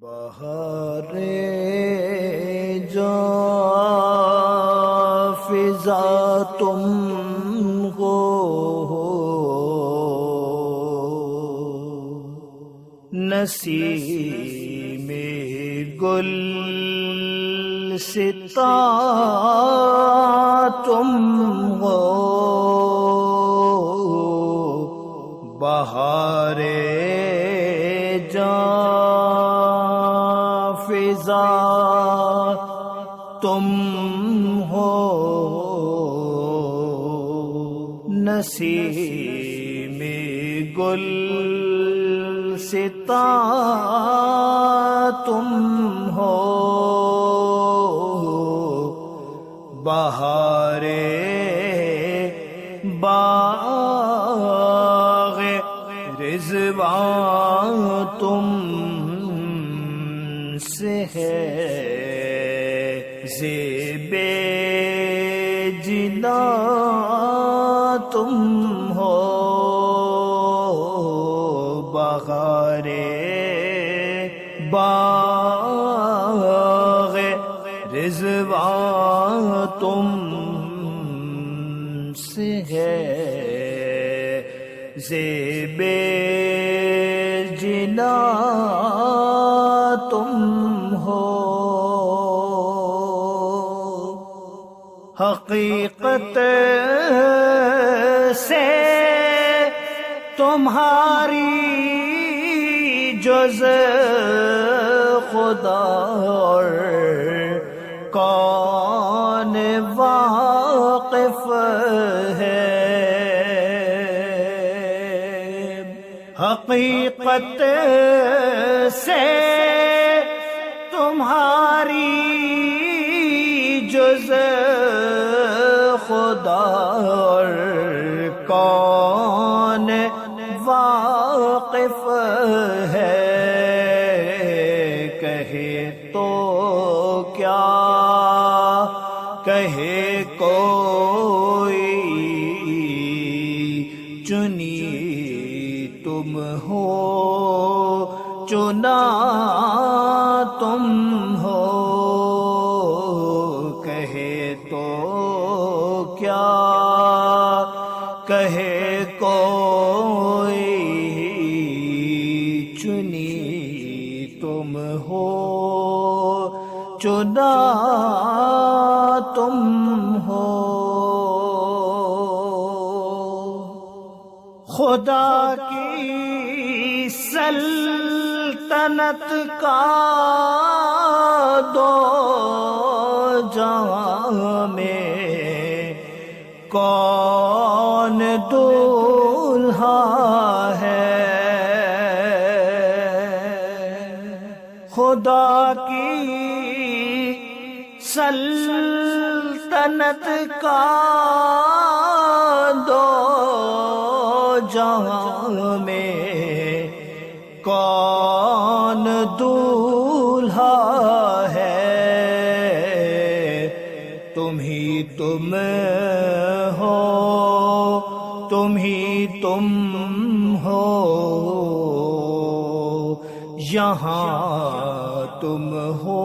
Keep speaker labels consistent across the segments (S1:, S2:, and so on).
S1: بہار جاں فضا تم ہو، نسیم گل ستا تم ہو، بہار جاں فضا تم ہو، نسیم گل ستا تم ہو، بہار باغ رضوان تم سے ہے، زیب جنا تم ہو، بہار باغ رضوان تم سے ہے، زیب جنا تم ہو، حقیقت سے تمہاری جز خدا اور کون واقف ہے، حقیقت سے تمہاری جز خدا اور کون واقف ہے، کہے تو کیا کہے کوئی، چنی تم ہو چنا تم ہو، کہے تو کیا کہے کوئی، چنی تم ہو چنا تم ہو، خدا کی سلطنت کا دو جہاں میں کون دولہا ہے، خدا کی سلطنت کا دو جہاں میں کون دولہا ہے، تم ہی تم ہو، تم ہی تم ہو، یہاں تم ہو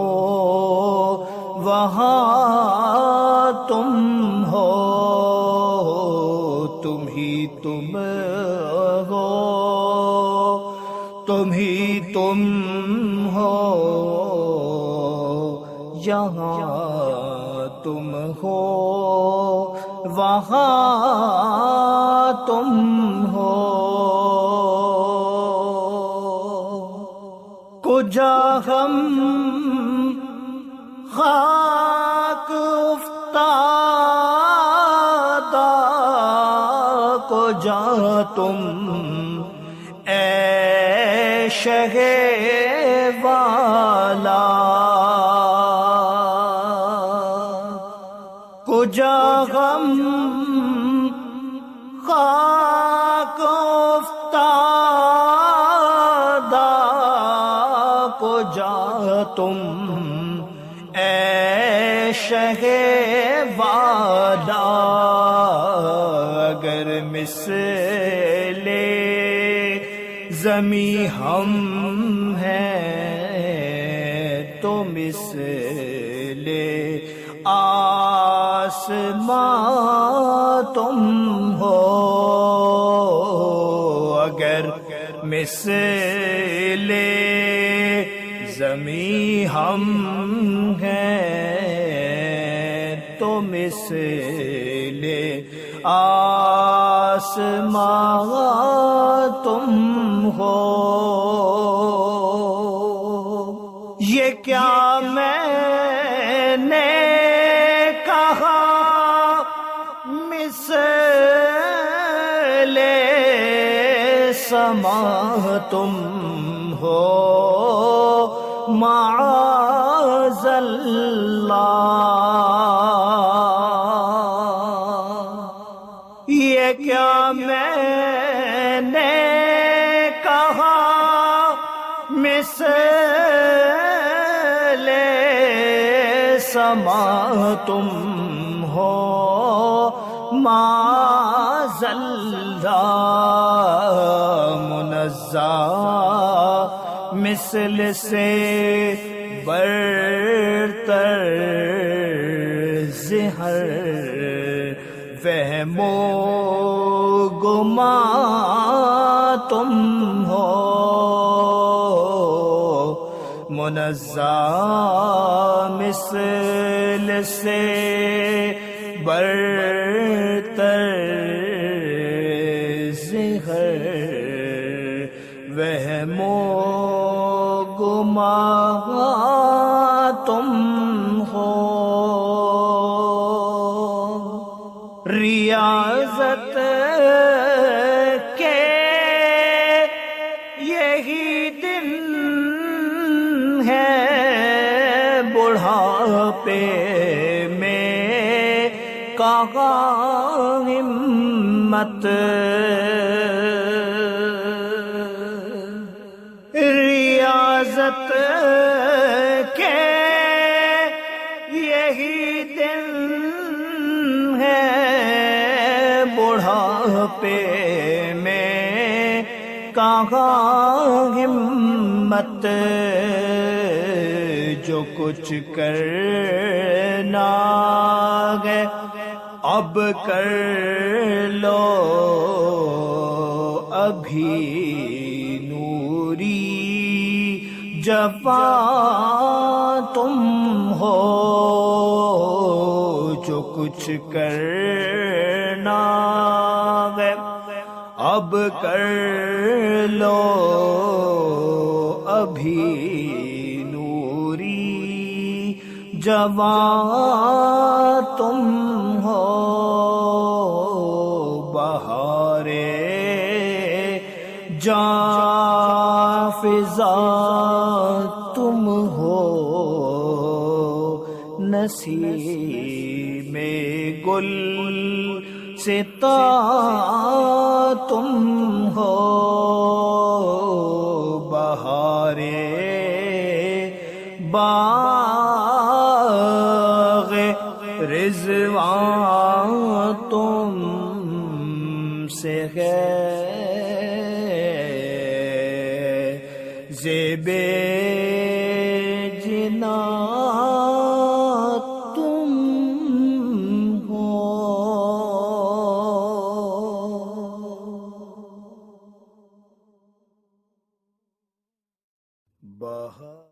S1: وہاں تم ہو، تم ہی تم ہو، تم ہی تم ہو، یہاں تم ہو وہاں تم ہو، کجا ہم خاک افتادہ کجا تم اے شہ والا، کجا ہم خاک افتادہ کجا تم اے شہ والا، اگر مثل زمیں ہم ہیں تو مثل آسمان تم ہو، اگر مثل زمیں ہم ہیں تو مثل آسمان تم ہو۔ یہ کیا میں نے کہا مثل سما تم ہو، معاذ اللہ۔ یہ کیا میں نے کہا مثل سما تم ہو، معاذ اللہ۔ منزہ مثل سے برتر زہر وہم و گمان تم ہو، منزہ مثل سے برتر زہر وہم و گمان تم ہو۔ ریاضت کے یہی دن ہے بڑھاپے میں کہاں ہمت، ریاضت کے یہی دن ہے بڑھاپے میں کہاں ہمت، جو کچھ کرنا ہے اب کر لو ابھی، نوری جوان تم ہو، جو کچھ کرنا ہے اب کر لو ابھی، نوری جوان تم ہو، بہارے جاں فضا تم ہو، نسیم گل ستا تم ہو، بہارے باغ رضوان تم سے ہے، زیب جنان